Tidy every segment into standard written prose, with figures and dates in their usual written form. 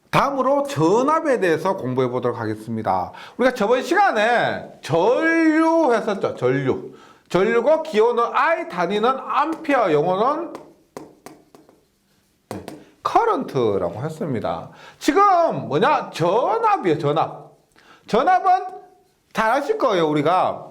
다음으로 전압에 대해서 공부해 보도록 하겠습니다. 우리가 저번 시간에 전류 했었죠. 전류. 전류고 기호는 I, 단위는 암페어, 용어는 커런트라고 했습니다. 지금 뭐냐? 전압이에요. 전압. 전압은 잘 아실 거예요. 우리가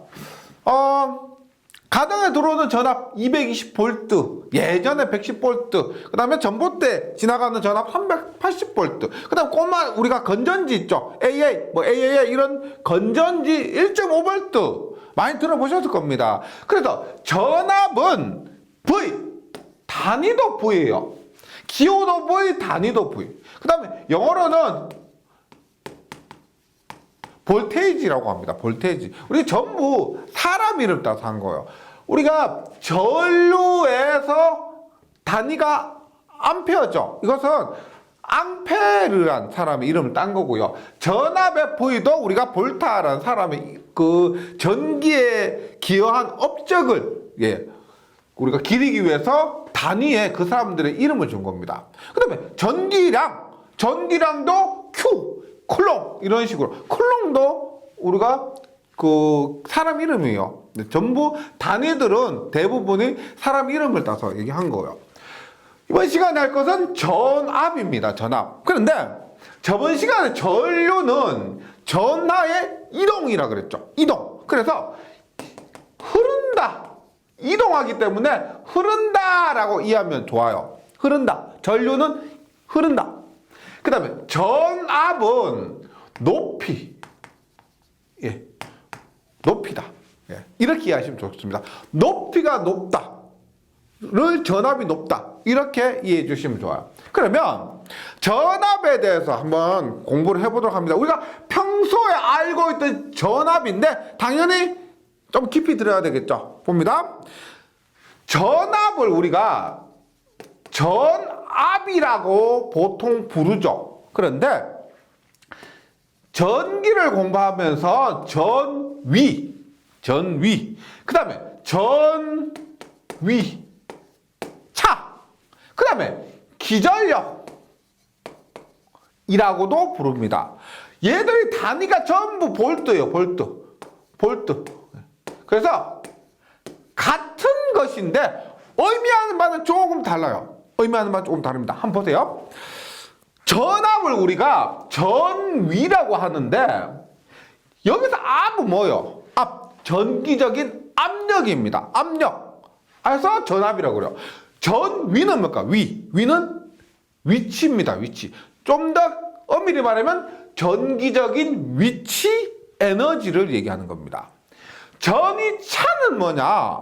가정에 들어오는 전압 220V, 예전에 110V, 그 다음에 전봇대 지나가는 전압 380V, 그 다음 꼬마 우리가 건전지 있죠. AA, AAA 이런 건전지 1.5V 많이 들어보셨을 겁니다. 그래서 전압은 V, 단위도 V예요. 기호도 V, 단위도 V. 그 다음에 영어로는 볼테이지라고 합니다. 볼테이지. 우리 전부 사람 이름 따서 한 거예요. 우리가 전류에서 단위가 암페어죠. 이것은 앙페르란 사람의 이름을 딴 거고요. 전압의 V도 우리가 볼타라는 사람의 그 전기에 기여한 업적을 우리가 기리기 위해서 단위에 그 사람들의 이름을 준 겁니다. 그 다음에 전기량도 Q, 쿨롱 이런 식으로. 쿨롱도 우리가 그 사람 이름이에요. 전부 단위들은 대부분이 사람 이름을 따서 얘기한 거예요. 이번 시간에 할 것은 전압입니다. 전압. 그런데 저번 시간에 전류는 전하의 이동이라 그랬죠. 이동. 그래서 흐른다. 이동하기 때문에 흐른다라고 이해하면 좋아요. 흐른다. 전류는 흐른다. 그 다음에 전압은 높이. 높이다. 이렇게 이해하시면 좋습니다. 높이가 높다를 전압이 높다. 이렇게 이해해 주시면 좋아요. 그러면 전압에 대해서 한번 공부를 해보도록 합니다. 우리가 평소에 알고 있던 전압인데 당연히 좀 깊이 들어야 되겠죠. 봅니다. 전압을 우리가 전압이라고 보통 부르죠. 그런데 전기를 공부하면서 전위, 그 다음에 전위, 차, 그 다음에 기전력이라고도 부릅니다. 얘들이 단위가 전부 볼트예요. 볼트. 그래서 같은 것인데 의미하는 바는 조금 달라요. 의미하는 바는 조금 다릅니다. 한번 보세요. 전압을 우리가 전위라고 하는데 여기서 압은 뭐예요? 전기적인 압력입니다. 압력. 그래서 전압이라고 그래요. 전위는 뭘까? 위는 위치입니다. 위치. 좀 더 엄밀히 말하면 전기적인 위치 에너지를 얘기하는 겁니다. 전위차는 뭐냐?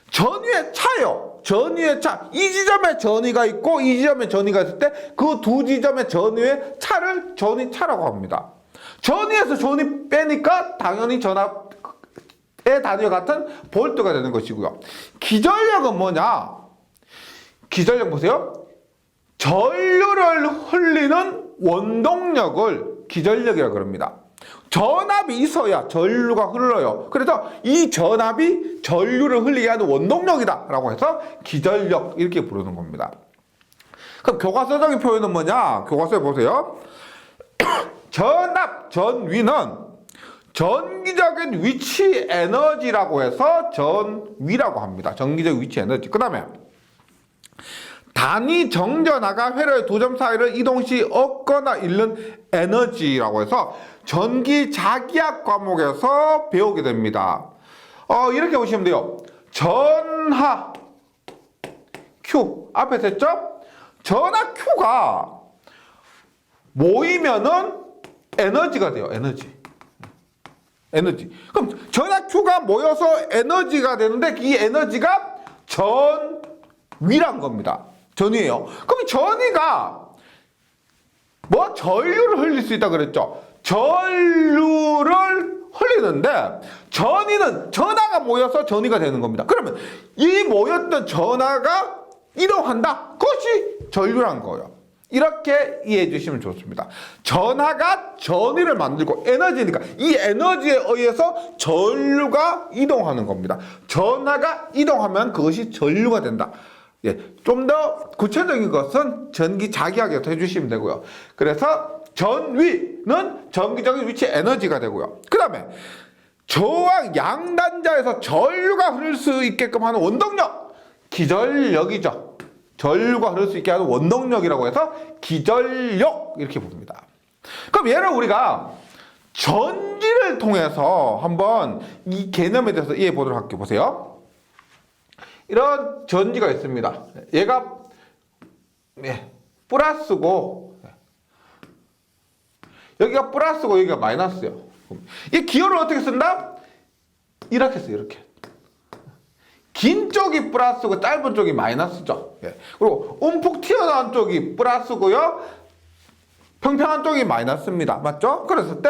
전위의 차요. 전위의 차. 이 지점에 전위가 있고 이 지점에 전위가 있을 때 그 두 지점의 전위의 차를 전위차라고 합니다. 전위에서 전위 빼니까 당연히 전압의 단위와 같은 볼트가 되는 것이고요. 기전력은 뭐냐? 기전력 보세요. 전류를 흘리는 원동력을 기전력이라고 합니다. 전압이 있어야 전류가 흘러요. 그래서 이 전압이 전류를 흘리게 하는 원동력이다 라고 해서 기전력 이렇게 부르는 겁니다. 그럼 교과서적인 표현은 뭐냐? 교과서에 보세요. 전압, 전위는 전기적인 위치 에너지라고 해서 전위라고 합니다. 전기적 위치 에너지. 그 다음에 단위 정전하가 회로의 두 점 사이를 이동 시 얻거나 잃는 에너지라고 해서 전기 자기학 과목에서 배우게 됩니다. 이렇게 보시면 돼요. 전하 Q 앞에서 했죠? 전하 Q가 모이면은 에너지가 돼요. 에너지. 그럼 전하 Q가 모여서 에너지가 되는데 이 에너지가 전위란 겁니다. 전위예요. 그럼 전위가 전류를 흘릴 수 있다 그랬죠. 전류를 흘리는데 전위는 전하가 모여서 전위가 되는 겁니다. 그러면 이 모였던 전하가 이동한다. 그것이 전류란 거예요. 이렇게 이해해 주시면 좋습니다. 전하가 전위를 만들고 에너지니까 이 에너지에 의해서 전류가 이동하는 겁니다. 전하가 이동하면 그것이 전류가 된다 예, 좀 더 구체적인 것은 전기 자기하게서 해주시면 되고요. 그래서 전위는 전기적인 위치 에너지가 되고요. 그 다음에 저항 양단자에서 전류가 흐를 수 있게끔 하는 원동력, 기전력이죠. 전류가 흐를 수 있게 하는 원동력이라고 해서 기전력 이렇게 봅니다. 그럼 얘를 우리가 전지를 통해서 한번 이 개념에 대해서 이해해 보도록 할게요. 보세요. 이런 전지가 있습니다. 얘가 플러스고 여기가 플러스고 여기가 마이너스요. 이 기호를 어떻게 쓴다? 이렇게 써요. 이렇게. 긴 쪽이 플러스고 짧은 쪽이 마이너스죠. 그리고 움푹 튀어나온 쪽이 플러스고요. 평평한 쪽이 마이너스입니다. 맞죠? 그랬을 때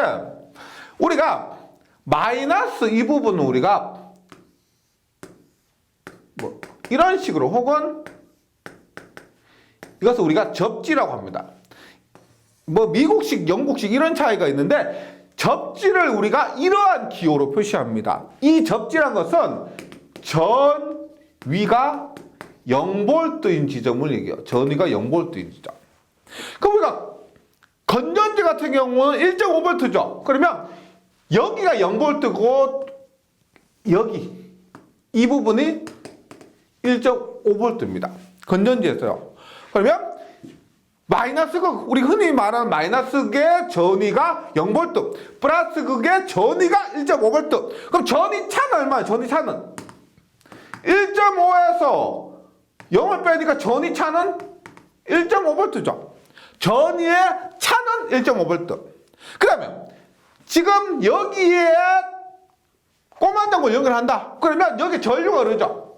우리가 마이너스 이 부분은 우리가 뭐 이런 식으로 혹은 이것을 우리가 접지라고 합니다. 뭐 미국식, 영국식 이런 차이가 있는데 접지를 우리가 이러한 기호로 표시합니다. 이 접지란 것은 전위가 0V인 지점을 얘기해요. 전위가 0V인 지점. 그럼 우리가 건전지 같은 경우는 1.5V죠. 그러면 여기가 0V고 여기 이 부분이 1.5V입니다. 건전지에서요. 그러면 마이너스 극, 우리 흔히 말하는 마이너스 극의 전위가 0V, 플러스 극의 전위가 1.5V. 그럼 전위 차는 얼마예요? 전위 차는 1.5에서 0을 빼니까 전위 차는 1.5V죠. 전위의 차는 1.5V. 그 다음에 지금 여기에 꼬만장을 연결한다. 그러면 여기 전류가 흐르죠.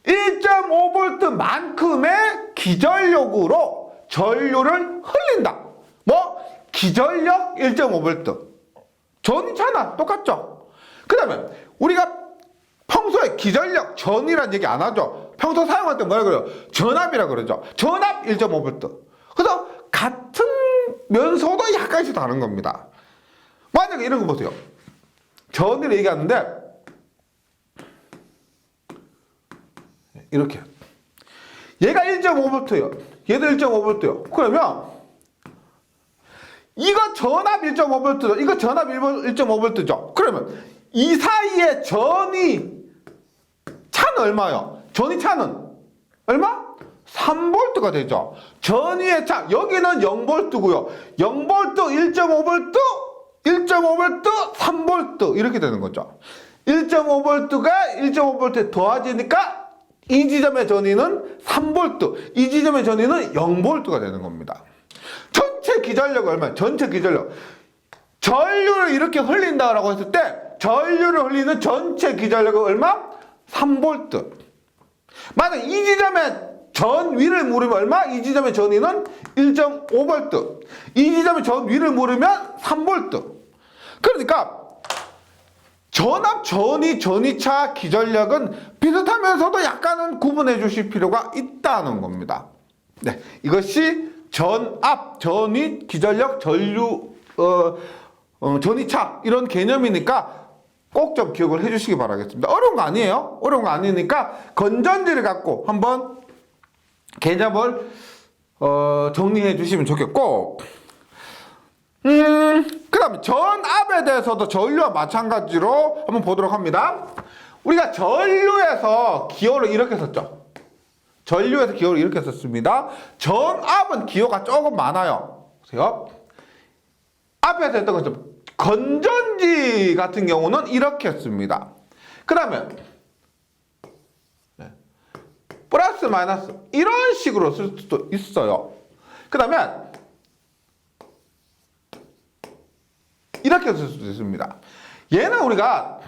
1.5V만큼의 기전력으로 전류를 흘린다. 뭐? 기전력 1.5V. 전위차나 똑같죠. 그 다음에 우리가 평소에 기전력, 전위란 얘기 안 하죠. 평소 사용할 때 뭐라 그래요? 전압이라 그러죠. 전압 1.5V. 그래서 같은 면소도 약간씩 다른 겁니다. 만약에 이런 거 보세요. 전위를 얘기하는데 이렇게 얘가 1.5V예요. 얘도 1.5V예요. 그러면 이거 전압 1.5V죠. 이거 전압 1.5V죠. 그러면 이 사이에 전위 차는 얼마요? 전위 차는 얼마? 3V가 되죠. 전위의 차, 여기는 0V고요. 0V, 1.5V, 1.5V, 3V 이렇게 되는 거죠. 1.5V가 1.5V에 더해지니까 이 지점의 전위는 3V, 이 지점의 전위는 0V가 되는 겁니다. 전체 기전력은 얼마예요? 전체 기전력. 전류를 이렇게 흘린다라고 했을 때 전류를 흘리는 전체 기전력은 얼마? 3V. 만약 이 지점의 전위를 물으면 얼마? 이 지점의 전위는 1.5V. 이 지점의 전위를 물으면 3V. 그러니까 전압, 전위, 전위차, 기전력은 비슷하면서도 약간은 구분해 주실 필요가 있다는 겁니다. 네, 이것이 전압, 전위, 기전력, 전류, 전위차 이런 개념이니까 꼭 좀 기억을 해주시기 바라겠습니다. 어려운 거 아니에요. 어려운 거 아니니까 건전지를 갖고 한번 개념을 정리해 주시면 좋겠고, 그 다음에 전압에 대해서도 전류와 마찬가지로 한번 보도록 합니다. 우리가 전류에서 기호를 이렇게 썼죠. 전류에서 기호를 이렇게 썼습니다. 전압은 기호가 조금 많아요. 보세요. 앞에서 했던 것처럼 건전지 같은 경우는 이렇게 했습니다. 그 다음에 플러스 마이너스 이런 식으로 쓸 수도 있어요. 그 다음에 이렇게 쓸 수도 있습니다. 얘는 우리가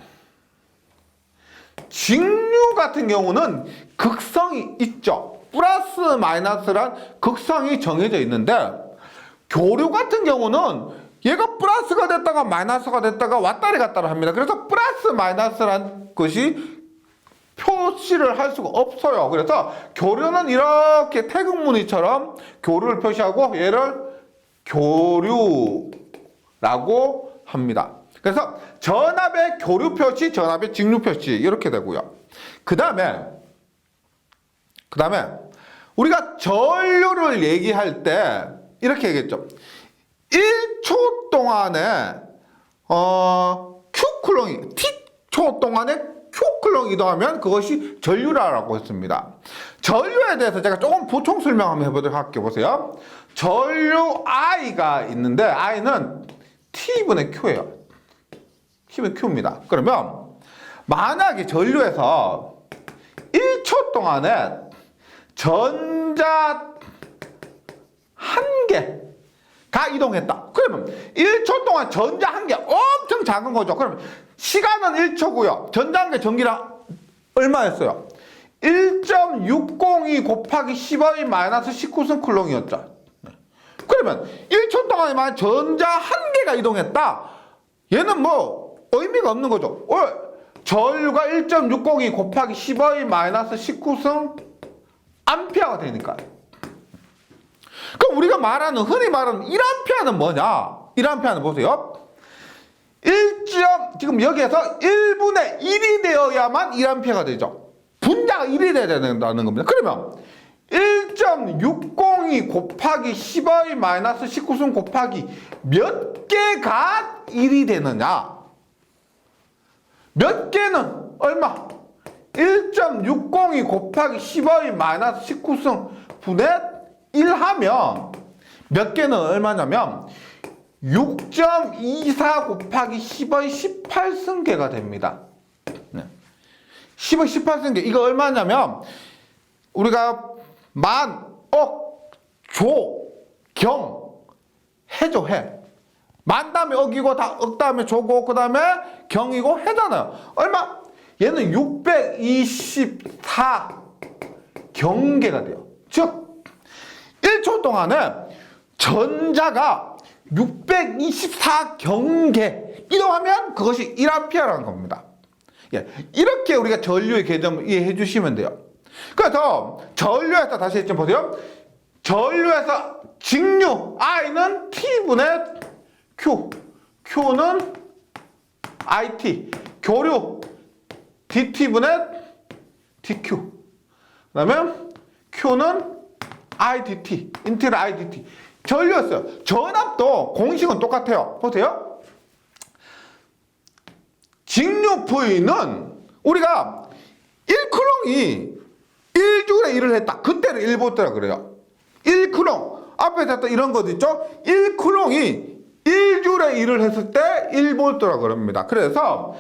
직류 같은 경우는 극성이 있죠. 플러스 마이너스란 극성이 정해져 있는데 교류 같은 경우는 얘가 플러스가 됐다가 마이너스가 됐다가 왔다리 갔다리 합니다. 그래서 플러스 마이너스란 것이 표시를 할 수가 없어요. 그래서 교류는 이렇게 태극무늬처럼 교류를 표시하고 얘를 교류라고 합니다. 그래서 전압의 교류 표시, 전압의 직류 표시 이렇게 되고요. 그 다음에 그 다음에 우리가 전류를 얘기할 때 이렇게 얘기했죠. 1초 동안에 Q쿨롱이 T초 동안에 Q쿨롱 이동하면 그것이 전류라고 했습니다. 전류에 대해서 제가 조금 보충 설명 한번 해보도록 할게요. 보세요. 전류 I가 있는데 I는 T분의 Q예요. T분의 Q입니다. 그러면 만약에 전류에서 1초 동안에 전자 한 개가 이동했다. 그러면 1초 동안 전자 한 개 엄청 작은 거죠. 그러면 시간은 1초고요. 전자 한 개 전기량 얼마였어요? 1.602 곱하기 10의 마이너스 19승 쿨롱이었죠. 그러면 1초 동안에 만약 전자 한 개가 이동했다. 얘는 뭐 의미가 없는 거죠. 전류가 1.602 곱하기 10의 마이너스 19승 암페어가 되니까. 그럼 우리가 흔히 말하는 1암페어는 뭐냐? 1암페어는 보세요. 지금 여기에서 1분의 1이 되어야만 1암페어가 되죠. 분자가 1이 돼야 된다는 겁니다. 그러면 1.602 곱하기 10의 마이너스 19승 곱하기 몇 개가 1이 되느냐? 몇 개는 얼마? 1.602 곱하기 10의 마이너스 19승 분의 1 하면 몇 개는 얼마냐면 6.24 곱하기 10의 18승계가 됩니다. 10의 18승계. 이거 얼마냐면 우리가 만, 억, 조, 경, 해죠, 해. 만 다음에 억이고 억 다음에 조고 그 다음에 경이고 해잖아요. 얼마? 얘는 624 경계가 돼요. 즉 1초 동안에 전자가 624 경계 이동하면 그것이 1암페어라는 겁니다. 이렇게 우리가 전류의 개념을 이해해 주시면 돼요. 그래서 전류에서 다시 좀 보세요. 전류에서 직류 I는 T분의 Q, Q는 IT, 교류 DT분의 DQ, 그 다음에 Q는 IDT, 인테그랄 IDT. 전류였어요. 전압도 공식은 똑같아요. 보세요. 직류 V는 우리가 1쿨롱이 1줄에 1을 했다. 그때는 1볼트라 그래요. 1쿨롱. 앞에 했던 이런 것 있죠? 1쿨롱이 1줄에 1을 했을 때 1볼트라 그럽니다. 그래서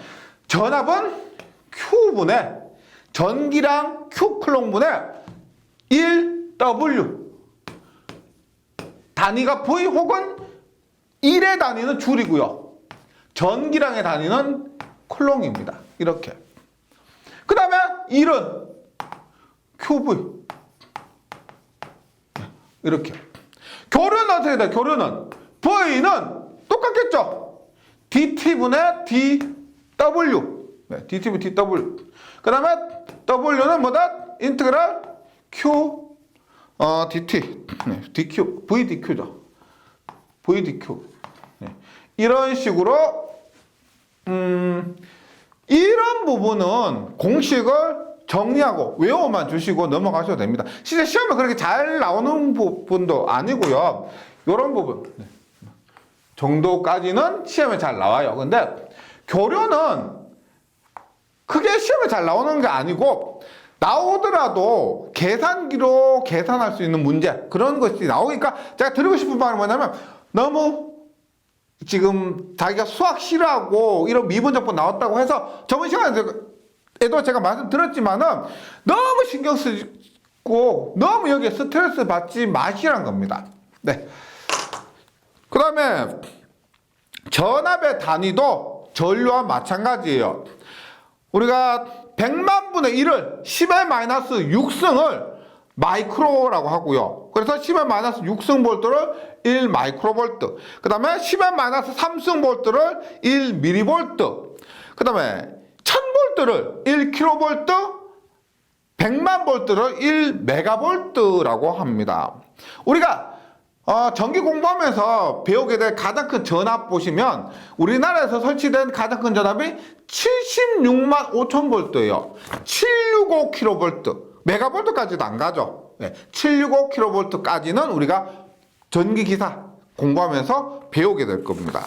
전압은 Q분의 전기량 Q쿨롱분의 1W. 단위가 V 혹은 1의 단위는 줄이고요. 전기량의 단위는 쿨롱입니다. 이렇게. 그 다음에 1은 QV. 이렇게. 교류는 어떻게 돼? 교류는 V는 똑같겠죠? DT분의 DW. DT분의 DW. 그 다음에 W는 뭐다? 인테그랄 Q DT. DQ. VDQ죠. VDQ. 이런 식으로 이런 부분은 공식을 정리하고 외워만 주시고 넘어가셔도 됩니다. 실제 시험에 그렇게 잘 나오는 부분도 아니고요. 이런 부분 정도까지는 시험에 잘 나와요. 근데 교류는 크게 시험에 잘 나오는 게 아니고 나오더라도 계산기로 계산할 수 있는 문제 그런 것이 나오니까 제가 드리고 싶은 말은 뭐냐면 너무 지금 자기가 수학 싫어하고 이런 미분적분 나왔다고 해서 저번 시간에도 제가 말씀드렸지만은 너무 신경 쓰고 너무 여기에 스트레스 받지 마시라는 겁니다. 네. 그 다음에 전압의 단위도 전류와 마찬가지예요. 우리가 100만 분의 1을 10의 마이너스 6승을 마이크로라고 하고요. 그래서 10의 마이너스 6승 볼트를 1 마이크로볼트. 그 다음에 10의 마이너스 3승 볼트를 1 미리볼트. 그 다음에 1000볼트를 1 킬로볼트, 100만 볼트를 1 메가볼트라고 합니다. 우리가 전기 공부하면서 배우게 될 가장 큰 전압 보시면 우리나라에서 설치된 가장 큰 전압이 76만 5천 볼트예요. 765 킬로볼트. 메가볼트까지도 안 가죠. 765kV까지는 우리가 전기기사 공부하면서 배우게 될 겁니다.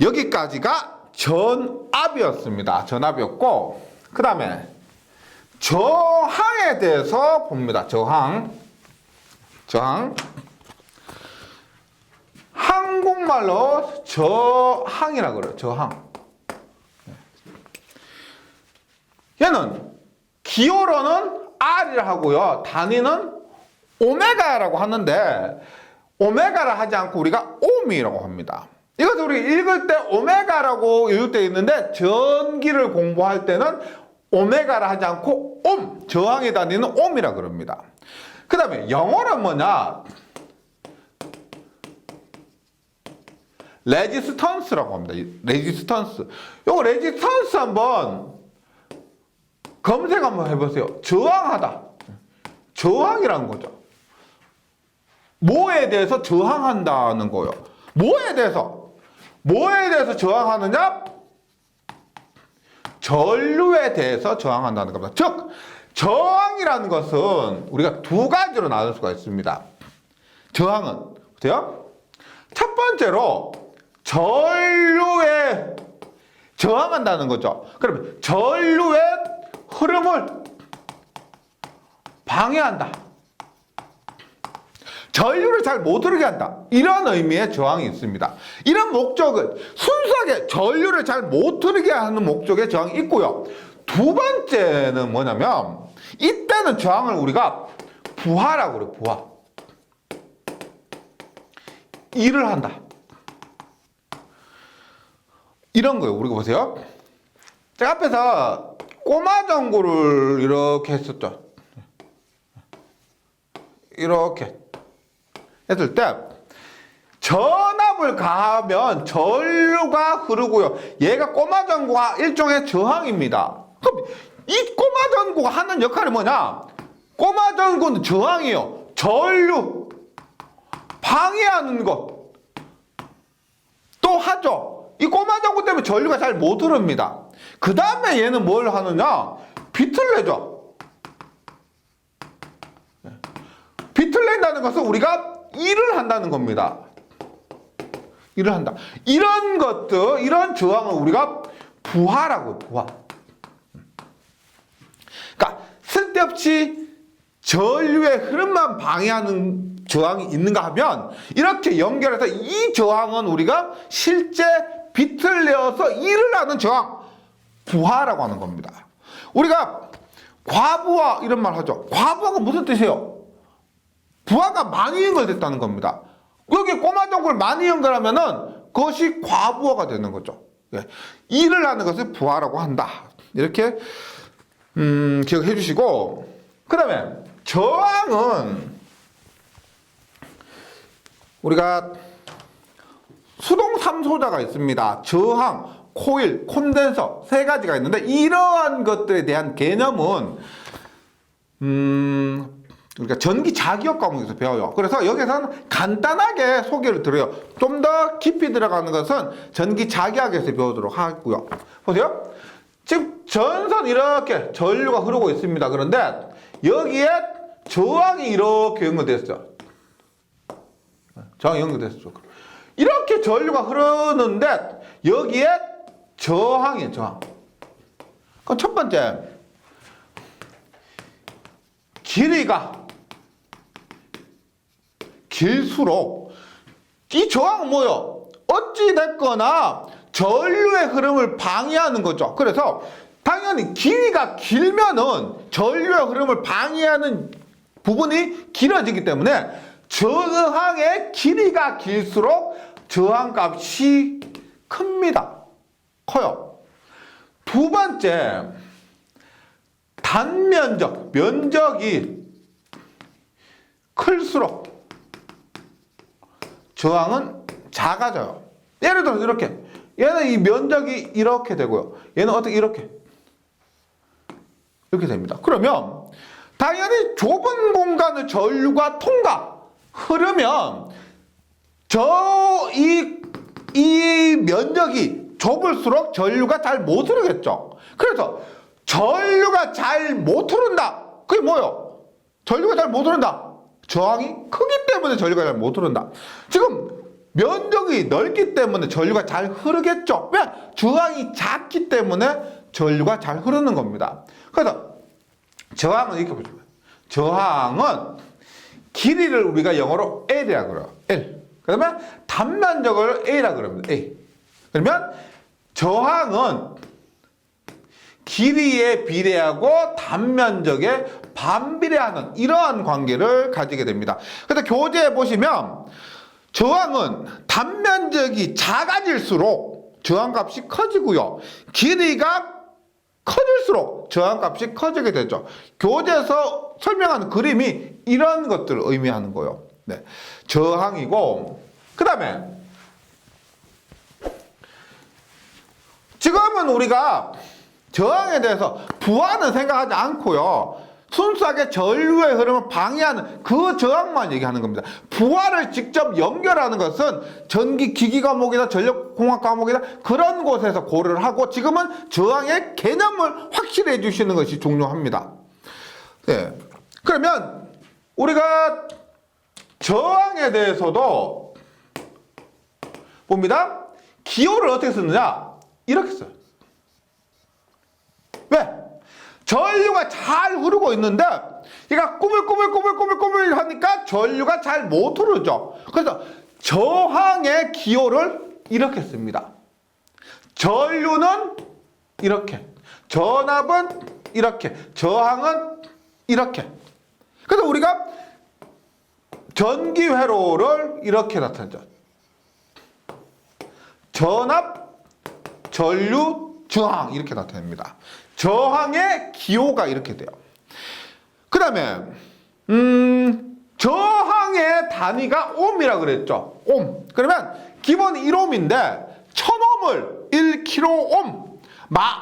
여기까지가 전압이었습니다. 전압이었고, 그 다음에 저항에 대해서 봅니다. 저항. 한국말로 저항이라고 그래요. 저항. 얘는 기호로는 R이라 하고요. 단위는 오메가라고 하는데, 오메가를 하지 않고 우리가 옴이라고 합니다. 이것을 우리 읽을 때 오메가라고 읽을 때 있는데, 전기를 공부할 때는 오메가를 하지 않고 옴, 저항의 단위는 옴이라 그럽니다. 그 다음에 영어는 뭐냐? 레지스턴스라고 합니다. 레지스턴스. 요거 레지스턴스 한번 검색 한번 해보세요. 저항하다. 저항이라는 거죠. 뭐에 대해서 저항한다는 거예요. 뭐에 대해서 저항하느냐? 전류에 대해서 저항한다는 겁니다. 즉, 저항이라는 것은 우리가 두 가지로 나눌 수가 있습니다. 저항은, 보세요. 첫 번째로, 전류에 저항한다는 거죠. 그러면 전류의 흐름을 방해한다. 전류를 잘 못 흐르게 한다. 이런 의미의 저항이 있습니다. 이런 목적은 순수하게 전류를 잘 못 흐르게 하는 목적의 저항이 있고요. 두 번째는 뭐냐면, 이때는 저항을 우리가 부하라고 그래요. 부하. 일을 한다. 이런 거예요. 우리가 보세요. 제가 앞에서 꼬마 전구를 이렇게 했었죠. 이렇게 했을 때 전압을 가하면 전류가 흐르고요. 얘가 꼬마 전구가 일종의 저항입니다. 그럼 이 꼬마 전구가 하는 역할이 뭐냐? 꼬마 전구는 저항이에요. 전류 방해하는 것 또 하죠. 이 꼬마 전구 때문에 전류가 잘 못 흐릅니다. 그 다음에 얘는 뭘 하느냐? 빛을 내죠. 빛을 낸다는 것은 우리가 일을 한다는 겁니다. 일을 한다. 이런 것들, 이런 저항을 우리가 부하라고 해요. 부하. 그러니까 쓸데없이 전류의 흐름만 방해하는 저항이 있는가 하면, 이렇게 연결해서 이 저항은 우리가 실제 빛을 내어서 일을 하는 저항, 부하라고 하는 겁니다. 우리가 과부하 이런 말 하죠. 과부하가 무슨 뜻이에요? 부하가 많이 연결됐다는 겁니다. 여기 꼬마 전구를 많이 연결하면은 그것이 과부하가 되는 거죠. 일을 하는 것을 부하라고 한다. 이렇게 기억해 주시고, 그 다음에 저항은 우리가 수동 3소자가 있습니다. 저항, 코일, 콘덴서 세 가지가 있는데, 이러한 것들에 대한 개념은 우리가 전기 자기력 과목에서 배워요. 그래서 여기서는 간단하게 소개를 드려요. 좀 더 깊이 들어가는 것은 전기 자기학에서 배우도록 하고요. 보세요. 지금 전선 이렇게 전류가 흐르고 있습니다. 그런데 여기에 저항이 이렇게 연결됐어요. 저항이 연결됐어요. 이렇게 전류가 흐르는데 여기에 저항이에요. 저항. 그럼 첫 번째, 길이가 길수록 이 저항은 뭐요? 어찌됐거나 전류의 흐름을 방해하는 거죠. 그래서 당연히 길이가 길면은 전류의 흐름을 방해하는 부분이 길어지기 때문에 저항의 길이가 길수록 저항값이 큽니다. 커요. 두 번째, 단면적, 면적이 클수록 저항은 작아져요. 예를 들어서 이렇게, 얘는 이 면적이 이렇게 되고요. 얘는 어떻게 이렇게 됩니다. 그러면 당연히 좁은 공간을 전류가 흐르면 이 면적이 좁을수록 전류가 잘 못 흐르겠죠. 그래서 전류가 잘 못 흐른다. 그게 뭐예요? 전류가 잘 못 흐른다. 저항이 크기 때문에 전류가 잘 못 흐른다. 지금 면적이 넓기 때문에 전류가 잘 흐르겠죠. 왜? 저항이 작기 때문에 전류가 잘 흐르는 겁니다. 그래서 저항은 이렇게 보죠. 저항은 길이를 우리가 영어로 L이라 그래요. L. 그러면 단면적을 A라 그럽니다. A. 그러면 저항은 길이에 비례하고 단면적에 반비례하는 이러한 관계를 가지게 됩니다. 그래서 교재에 보시면 저항은 단면적이 작아질수록 저항값이 커지고요. 길이가 커질수록 저항값이 커지게 되죠. 교재에서 설명하는 그림이 이런 것들을 의미하는 거예요. 네. 저항이고, 그 다음에 지금은 우리가 저항에 대해서 부하는 생각하지 않고요. 순수하게 전류의 흐름을 방해하는 그 저항만 얘기하는 겁니다. 부하를 직접 연결하는 것은 전기 기기 과목이나 전력공학 과목이나 그런 곳에서 고려를 하고 지금은 저항의 개념을 확실히 해주시는 것이 중요합니다. 네. 그러면 우리가 저항에 대해서도 봅니다. 기호를 어떻게 쓰느냐? 이렇게 써요. 왜? 전류가 잘 흐르고 있는데 얘가 꾸물꾸물 하니까 전류가 잘 못 흐르죠. 그래서 저항의 기호를 이렇게 씁니다. 전류는 이렇게, 전압은 이렇게, 저항은 이렇게. 그래서 우리가 전기 회로를 이렇게 나타내죠. 전압, 전류, 저항 이렇게 나타냅니다. 저항의 기호가 이렇게 돼요. 그 다음에 저항의 단위가 옴이라 그랬죠. 옴. 그러면 기본 1옴인데 1000옴을 1kΩ,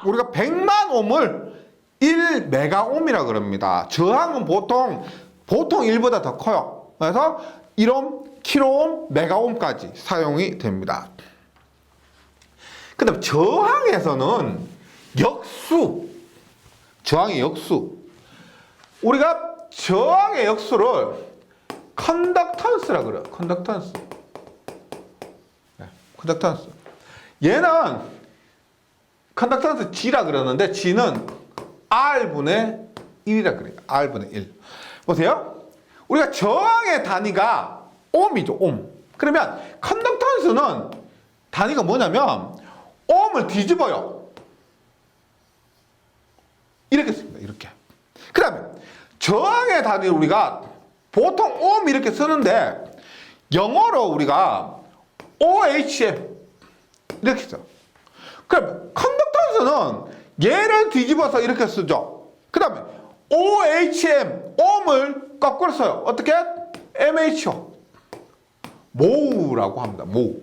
우리가 100만 옴을 1메가옴이라 그럽니다. 저항은 보통 1보다 더 커요. 그래서 1옴, 킬로옴, 메가옴까지 사용이 됩니다. 그 다음 저항에서는 저항의 역수. 우리가 저항의 역수를 컨덕턴스라 그래요. 컨덕턴스. 네, 컨덕턴스. 얘는 컨덕턴스 G라 그러는데 G는 R분의 1이라 그래요. R분의 1. 보세요. 우리가 저항의 단위가 옴이죠. 옴. 그러면 컨덕턴스는 단위가 뭐냐면 옴을 뒤집어요. 이렇게 씁니다. 이렇게. 그 다음에 저항의 단위를 우리가 보통 옴 이렇게 쓰는데 영어로 우리가 OHM 이렇게 써요. 그럼 컨덕턴스는 얘를 뒤집어서 이렇게 쓰죠. 그 다음에 OHM, 옴을 거꾸로 써요. 어떻게? MHO. 모우라고 합니다. 모우.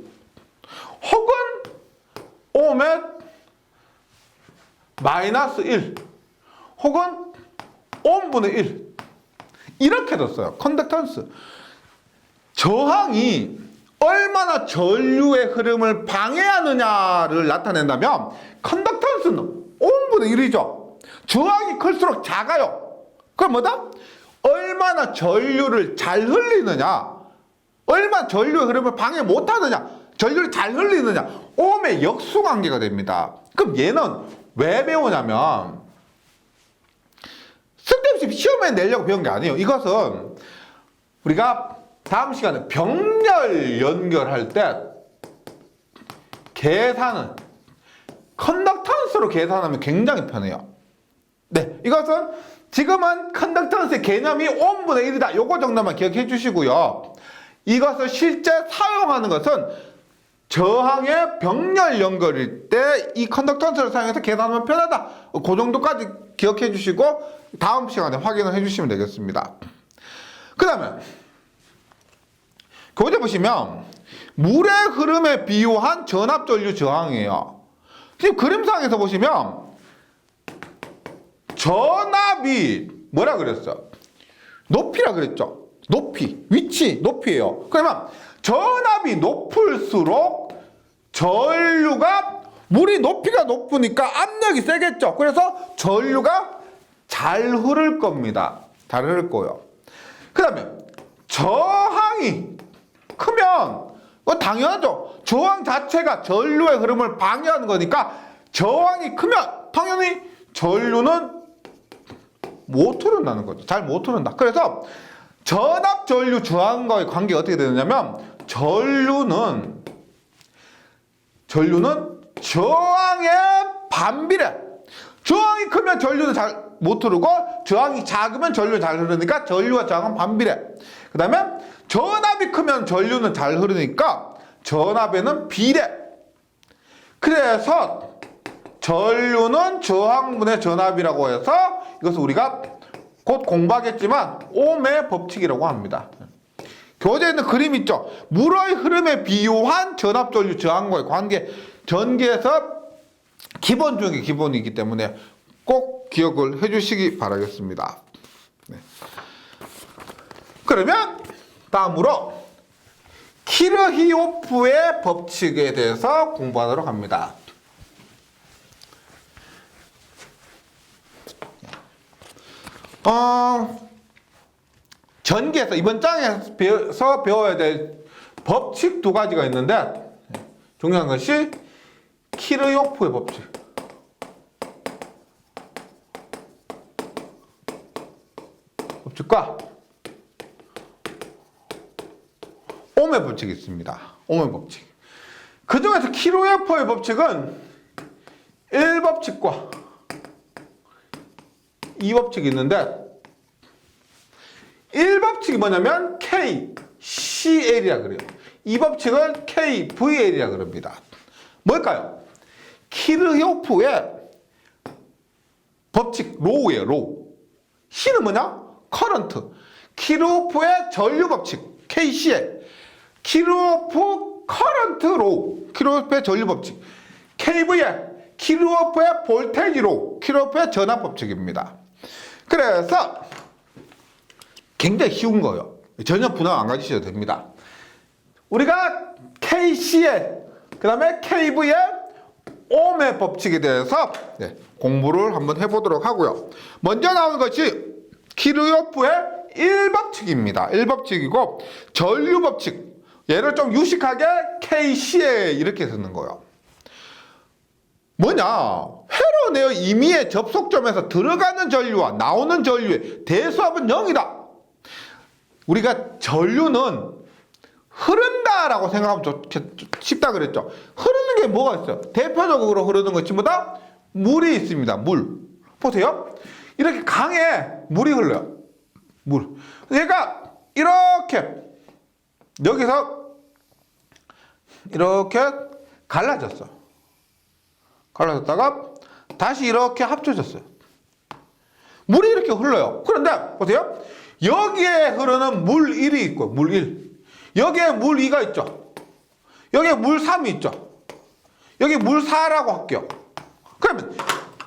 혹은 옴의 마이너스 1. 혹은 옴분의 1 이렇게도 써요. 컨덕턴스. 저항이 얼마나 전류의 흐름을 방해하느냐를 나타낸다면 컨덕턴스는 옴분의 1이죠. 저항이 클수록 작아요. 그럼 뭐다? 얼마나 전류를 잘 흘리느냐, 얼마나 전류의 흐름을 방해 못하느냐, 전류를 잘 흘리느냐, 옴의 역수관계가 됩니다. 그럼 얘는 왜 배우냐면 쓸데없이 시험에 내려고 배운 게 아니에요. 이것은 우리가 다음 시간에 병렬 연결할 때 계산은 컨덕턴스로 계산하면 굉장히 편해요. 네, 이것은 지금은 컨덕턴스의 개념이 옴분의 1이다. 요거 정도만 기억해 주시고요. 이것을 실제 사용하는 것은 저항의 병렬 연결일 때 이 컨덕턴스를 사용해서 계산하면 편하다. 그 정도까지 기억해 주시고 다음 시간에 확인을 해 주시면 되겠습니다. 그 다음에 교재 보시면 물의 흐름에 비유한 전압전류 저항이에요. 지금 그림상에서 보시면 전압이 뭐라 그랬어요? 높이라 그랬죠. 높이, 위치, 높이예요. 그러면 전압이 높을수록 전류가 물이 높이가 높으니까 압력이 세겠죠. 그래서 전류가 잘 흐를 겁니다. 잘 흐를 거예요. 그 다음에 저항이 크면 당연하죠. 저항 자체가 전류의 흐름을 방해하는 거니까 저항이 크면 당연히 전류는 못 흐른다는 거죠. 잘 못 흐른다. 그래서 전압 전류 저항과의 관계가 어떻게 되느냐면 전류는 저항에 반비례. 저항이 크면 전류는 잘 못 흐르고 저항이 작으면 전류는 잘 흐르니까 전류와 저항은 반비례. 그 다음에 전압이 크면 전류는 잘 흐르니까 전압에는 비례. 그래서 전류는 저항분의 전압이라고 해서 이것을 우리가 곧 공부하겠지만 옴의 법칙이라고 합니다. 교재에 있는 그림 있죠. 물의 흐름에 비유한 전압 전류 저항과의 관계, 전기에서 기본 중에 기본이기 때문에 꼭 기억을 해주시기 바라겠습니다. 네. 그러면 다음으로 키르히오프의 법칙에 대해서 공부하도록 합니다. 전기에서 이번 장에서 배워야 될 법칙 두 가지가 있는데 중요한 것이 키르히오프의 법칙. 법칙과 옴의 법칙이 있습니다. 옴의 법칙. 그 중에서 키르히오프의 법칙은 1법칙과 2법칙이 있는데 1법칙이 뭐냐면 KCL이라 그래요. 2법칙은 KVL이라 그럽니다. 뭘까요? 키르히오프의 법칙, 로우예요, 로우. C는 뭐냐? 커런트. 키르히오프의 전류 법칙, KCL. 키르히오프 커런트 로우. 키르히오프의 전류 법칙. KVL. 키르히오프의 볼테이지 로우. 키르히오프의 전압 법칙입니다. 그래서 굉장히 쉬운 거예요. 전혀 부담 안 가지셔도 됩니다. 우리가 KCL, 그 다음에 KVL, 옴의 법칙에 대해서 공부를 한번 해보도록 하고요. 먼저 나오는 것이 키르히오프의 1법칙입니다. 1법칙이고 전류 법칙. 얘를 좀 유식하게 KCL 이렇게 쓰는 거예요. 뭐냐? 회로 내어 임의의 접속점에서 들어가는 전류와 나오는 전류의 대수합은 0이다. 우리가 전류는 흐른다라고 생각하면 쉽다 그랬죠. 흐르는 게 뭐가 있어요? 대표적으로 흐르는 것 전부 다 물이 있습니다. 물. 보세요. 이렇게 강에 물이 흘러요. 물. 그러니까 이렇게 여기서 이렇게 갈라졌어. 갈라졌다가 다시 이렇게 합쳐졌어요. 물이 이렇게 흘러요. 그런데 보세요. 여기에 흐르는 물 1이 있고 물 1. 여기에 물 2가 있죠. 여기에 물 3이 있죠. 여기 물 4라고 할게요. 그러면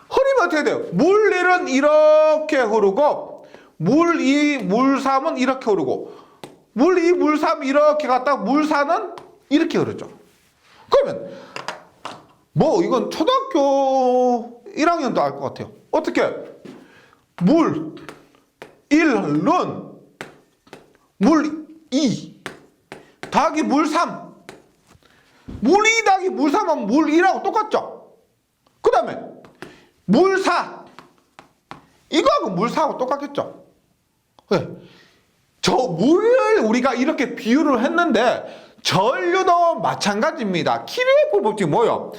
흐르면 어떻게 돼요? 물 1은 이렇게 흐르고 물 2, 물 3은 이렇게 흐르고 물 2, 물 3 이렇게 갔다가 물 4는 이렇게 흐르죠. 그러면 뭐 이건 초등학교 1학년도 알 것 같아요. 어떻게? 물 1은 물 2 더하기 물 3. 물 2 더하기 물 3하면 물 1하고 똑같죠? 그 다음에 물 4. 이거하고 물 4하고 똑같겠죠? 네. 저 물을 우리가 이렇게 비유를 했는데 전류도 마찬가지입니다. 키르히오프 법칙이 뭐예요?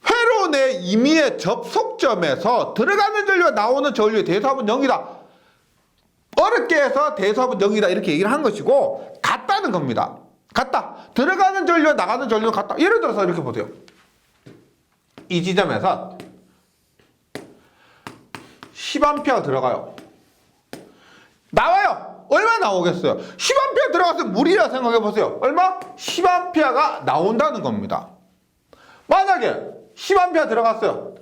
회로 내 임의의 접속점에서 들어가는 전류와 나오는 전류의 대수합은 0이다. 어렵게 해서 대수합은 0이다 이렇게 얘기를 한 것이고 같다는 겁니다. 같다. 들어가는 전류와 나가는 전류는 같다. 예를 들어서 이렇게 보세요. 이 지점에서 10A 들어가요. 나와요. 얼마 나오겠어요? 10A 들어갔으면 물이라 생각해 보세요. 얼마? 10A가 나온다는 겁니다. 만약에 10A 들어갔어요.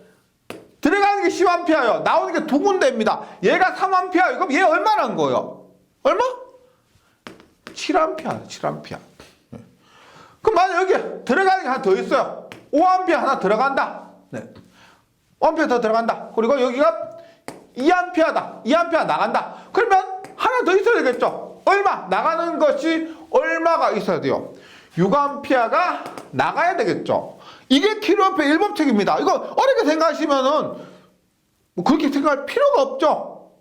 들어가는 게 10A예요. 나오는 게 두 군데입니다. 얘가 3A. 그럼 얘 얼마나 한 거예요? 얼마? 7A. 7A. 그럼 만약 여기 들어가는 게 하나 더 있어요. 5A 하나 들어간다. 네. 5A 더 들어간다. 그리고 여기가 2A다. 2A 나간다. 그러면 하나 더 있어야 되겠죠. 얼마? 나가는 것이 얼마가 있어야 돼요? 6A가 나가야 되겠죠. 이게 킬로와트 1법칙입니다. 이거 어렵게 생각하시면은 뭐 그렇게 생각할 필요가 없죠.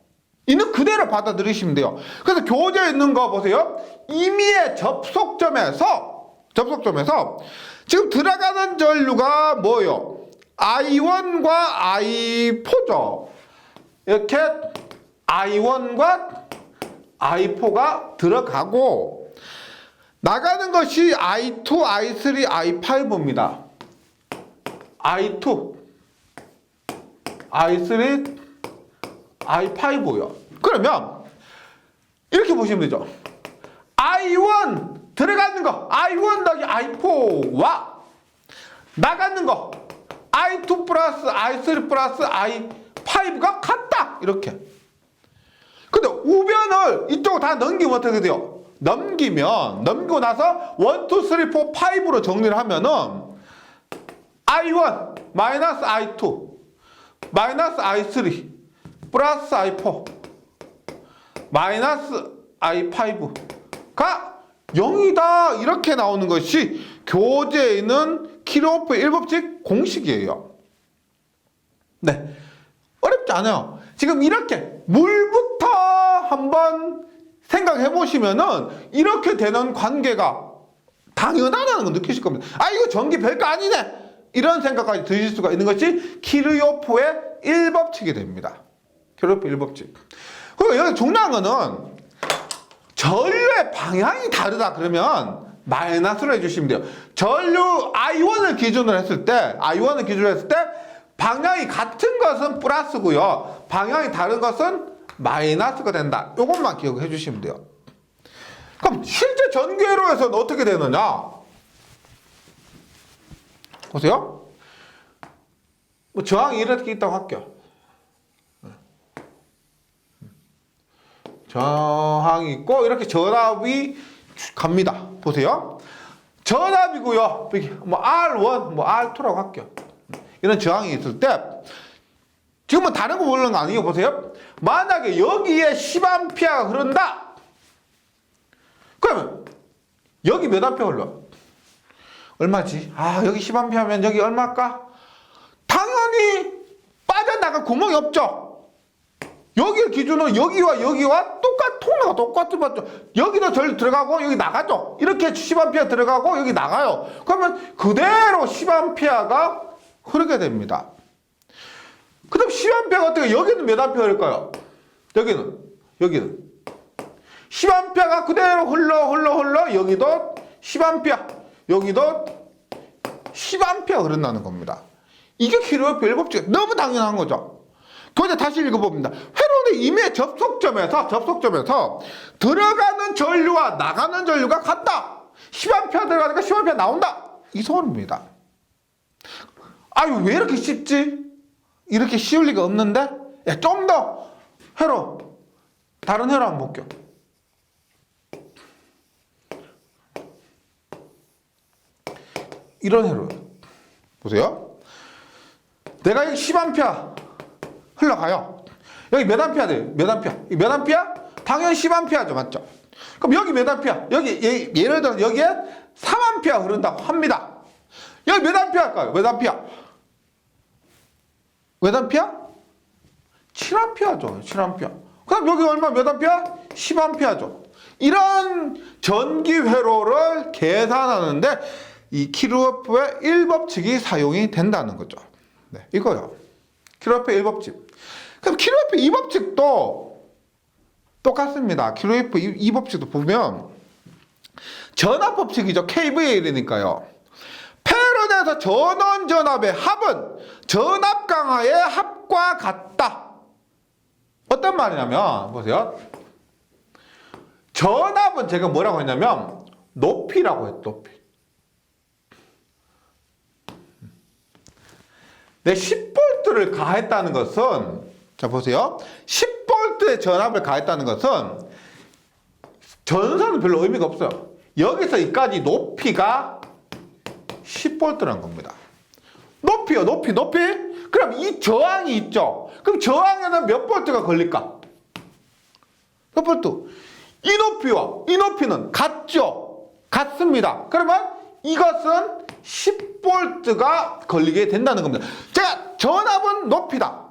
있는 그대로 받아들이시면 돼요. 그래서 교재에 있는 거 보세요. 임의의 접속점에서 지금 들어가는 전류가 뭐예요? I1과 I4죠. 이렇게 I1과 I4가 들어가고 나가는 것이 I2, I3, I5입니다. I2, I3, I5요. 그러면 이렇게 보시면 되죠. I1 들어가는 거 I1 더하기 I4와 나가는 거 I2 플러스 I3 플러스 I5가 같다. 이렇게. 근데 우변을 이쪽으로 다 넘기면 어떻게 돼요? 넘기고 나서 1, 2, 3, 4, 5로 정리를 하면은 I1 마이너스 I2 마이너스 I3 플러스 I4 마이너스 I5가 0이다. 이렇게 나오는 것이 교재에 있는 킬로오프 1법칙 공식이에요. 네. 어렵지 않아요. 지금 이렇게 물부터 한번 생각해 보시면은 이렇게 되는 관계가 당연하다는 걸 느끼실 겁니다. 아, 이거 전기 별거 아니네. 이런 생각까지 드실 수가 있는 것이 킬로오프의 1법칙이 됩니다. 킬로오프 1법칙. 그리고 여기 중요한 거는 전류의 방향이 다르다 그러면 마이너스로 해주시면 돼요. 전류 I1을 기준으로 했을 때 방향이 같은 것은 플러스고요. 방향이 다른 것은 마이너스가 된다. 이것만 기억해 주시면 돼요. 그럼 실제 전기회로에서는 어떻게 되느냐? 보세요. 뭐 저항이 이렇게 있다고 할게요. 저항이 있고 이렇게 전압이 갑니다. 보세요. 전압이고요. 뭐 R1, 뭐 R2라고 할게요. 이런 저항이 있을 때 지금은 다른 거 모르는 거 아니에요. 보세요. 만약에 여기에 10A가 흐른다. 그러면 여기 몇 A 흘러? 얼마지? 아, 여기 10A면 여기 얼마일까? 당연히 빠져나갈 구멍이 없죠. 여기를 기준으로 여기와 여기와 통로가 똑같은 맞죠? 여기도 전류 들어가고 여기 나가죠. 이렇게 10A 들어가고 여기 나가요. 그러면 그대로 10A가 흐르게 됩니다. 그 다음 10A가 어떻게, 여기는 몇 A 흐를까요? 여기는 10A가 그대로 흘러 여기도 10A, 여기도 10A 흐른다는 겁니다. 이게 킬로오프 1법칙. 너무 당연한 거죠. 교재 다시 읽어봅니다. 회로의 임의 접속점에서 들어가는 전류와 나가는 전류가 같다. 10A 들어가니까 10A 나온다. 이 소리입니다. 아유, 왜 이렇게 쉽지? 이렇게 쉬울 리가 없는데? 좀 더 회로, 다른 회로 한번 볼게요. 이런 회로 보세요. 내가 여기 10A 흘러가요. 여기 몇 A 돼요? 몇 A? 당연히 10A죠. 맞죠? 그럼 여기 몇 A? 여기 예를 들어 여기에 3A 흐른다고 합니다. 여기 몇 A 할까요? 몇 A? 몇 A? 7A죠. 7A. 그럼 여기 얼마 몇 A? 10A죠. 이런 전기 회로를 계산하는데 이 킬로오프의 1법칙이 사용이 된다는 거죠. 네, 이거요. 킬로오프의 1법칙. 그럼 킬로오프 2법칙도 똑같습니다. 킬로오프 2법칙도 보면 전압법칙이죠. KVL이니까요. 패런에서 전원 전압의 합은 전압 강화의 합과 같다. 어떤 말이냐면 보세요. 전압은 제가 뭐라고 했냐면 높이라고 했죠. 높이. 내 10V를 가했다는 것은, 자 보세요. 10V의 전압을 가했다는 것은 전선은 별로 의미가 없어요. 여기서 여기까지 높이가 10V라는 겁니다. 높이요, 높이. 그럼 이 저항이 있죠. 그럼 저항에는 몇 볼트가 걸릴까? 몇 볼트? 이 높이와 이 높이는 같죠? 같습니다. 그러면 이것은 10볼트가 걸리게 된다는 겁니다. 제가 전압은 높이다.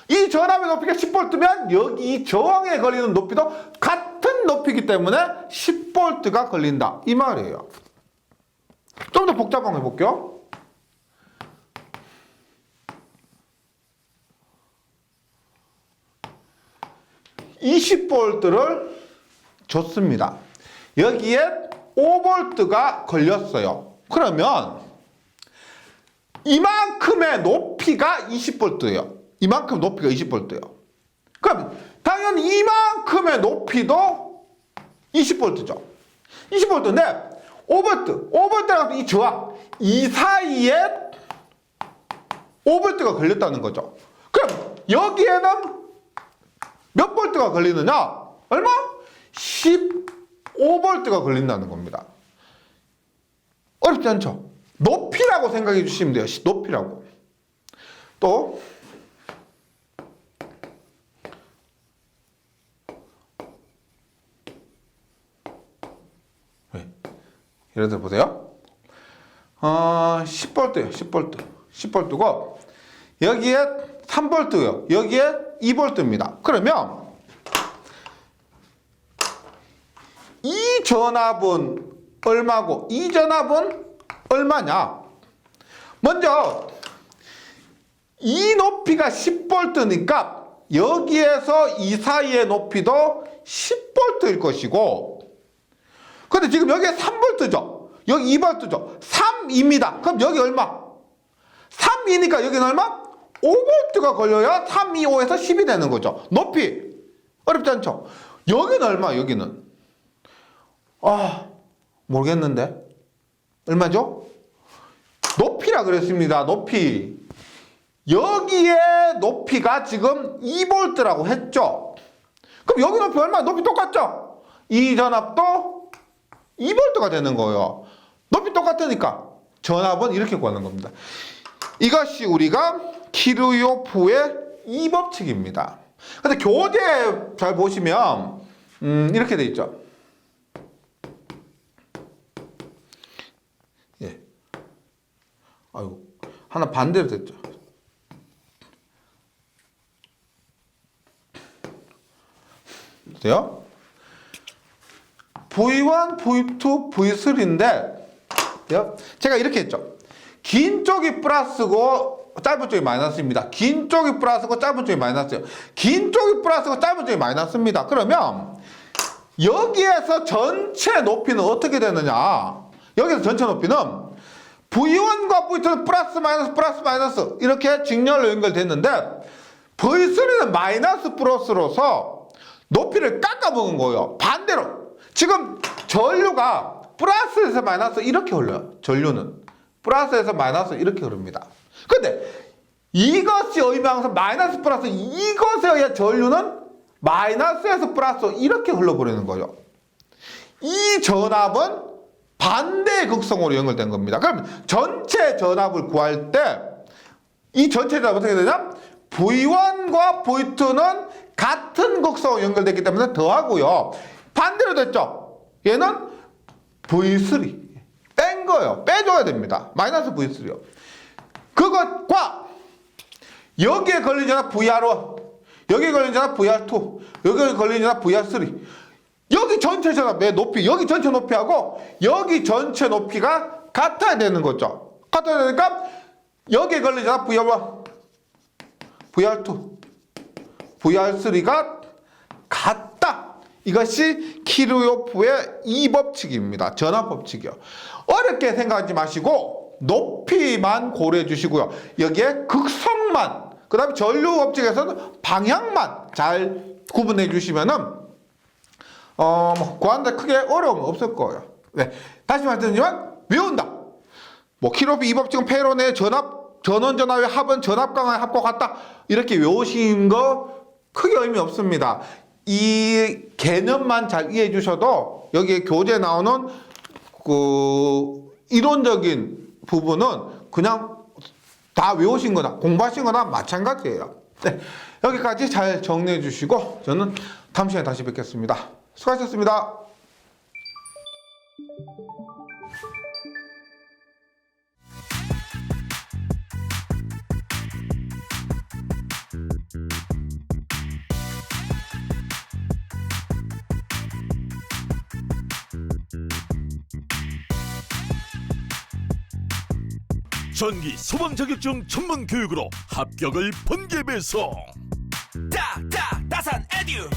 이 전압의 높이가 10볼트면 여기 이 저항에 걸리는 높이도 같은 높이기 때문에 10볼트가 걸린다. 이 말이에요. 좀 더 복잡한 거 해볼게요. (20볼트를) 줬습니다. 여기에 5볼트가 걸렸어요. 그러면 이만큼의 높이가 20볼트예요. 이만큼 높이가 20볼트예요. 그럼 당연히 이만큼의 높이도 20볼트죠. 20볼트인데 5볼트랑 이 저항, 이 사이에 5볼트가 걸렸다는 거죠. 그럼 여기에는 몇 볼트가 걸리느냐? 얼마? 15볼트가 걸린다는 겁니다. 어렵지 않죠? 높이라고 생각해 주시면 돼요. 높이라고. 또 예를 들어 보세요. 10볼트예요. 10볼트고 여기에 3볼트요. 여기에 2볼트입니다. 그러면 이 전압은 얼마고 이 전압은 얼마냐? 먼저 이 높이가 10볼트니까 여기에서 이 사이의 높이도 10볼트일 것이고, 근데 지금 여기에 3볼트죠. 여기 2볼트죠. 3입니다. 그럼 여기 얼마? 3이니까 여기는 얼마? 5볼트가 걸려야 3, 2, 5에서 10이 되는 거죠. 높이. 어렵지 않죠? 여기는 얼마? 여기는. 모르겠는데. 얼마죠? 높이라 그랬습니다. 높이. 여기에 높이가 지금 2볼트라고 했죠. 그럼 여기 높이 얼마? 높이 똑같죠? 이 전압도 2볼트가 되는 거예요. 높이 똑같으니까 전압은 이렇게 구하는 겁니다. 이것이 우리가 키르요프의 이 법칙입니다. 근데 교재 잘 보시면 이렇게 돼 있죠. 예. 아이고, 하나 반대로 됐죠. 돼요? V1, V2, V3인데 제가 이렇게 했죠. 긴 쪽이 플러스고 짧은 쪽이 마이너스입니다. 긴 쪽이 플러스고 짧은 쪽이 마이너스예요. 긴 쪽이 플러스고 짧은 쪽이 마이너스입니다. 그러면 여기에서 전체 높이는 어떻게 되느냐? 여기서 전체 높이는 V1과 V2는 플러스 마이너스 이렇게 직렬로 연결됐는데 V3는 마이너스 플러스로서 높이를 깎아먹은 거예요. 반대로 지금 전류가 플러스에서 마이너스 이렇게 흘러요. 전류는 플러스에서 마이너스 이렇게 흐릅니다. 근데 이것이 의미하면서 마이너스 플러스 이것에 의해 전류는 마이너스에서 플러스 이렇게 흘러버리는 거예요. 이 전압은 반대의 극성으로 연결된 겁니다. 그럼 전체 전압을 구할 때 이 전체 전압은 어떻게 되냐? V1과 V2는 같은 극성으로 연결됐기 때문에 더하고요. 반대로 됐죠? 얘는 V3 뺀 거예요. 빼줘야 됩니다. 마이너스 V3요. 그것과 여기에 걸린 전압 VR1, 여기에 걸린 전압 VR2, 여기에 걸린 전압 VR3, 여기 전체 전압의 높이, 여기 전체 높이하고 여기 전체 높이가 같아야 되는 거죠. 같아야 되니까 여기에 걸린 전압 VR1, VR2, VR3가 같다. 이것이 키르요프의 이 법칙입니다. 전압 법칙이요. 어렵게 생각하지 마시고 높이만 고려해 주시고요. 여기에 극성만, 그 다음에 전류 법칙에서는 방향만 잘 구분해 주시면은 구하는데 크게 어려움은 없을 거예요. 네. 다시 말씀드리지만 외운다. 키르요프 이 법칙은 페론의 전원 전압의 합은 전압 강화의 합과 같다. 이렇게 외우신 거 크게 의미 없습니다. 이 개념만 잘 이해해 주셔도 여기에 교재에 나오는 그 이론적인 부분은 그냥 다 외우신 거나 공부하신 거나 마찬가지예요. 네, 여기까지 잘 정리해 주시고 저는 다음 시간에 다시 뵙겠습니다. 수고하셨습니다. 전기 소방 자격증 전문 교육으로 합격을 번개 배송. 다산 에듀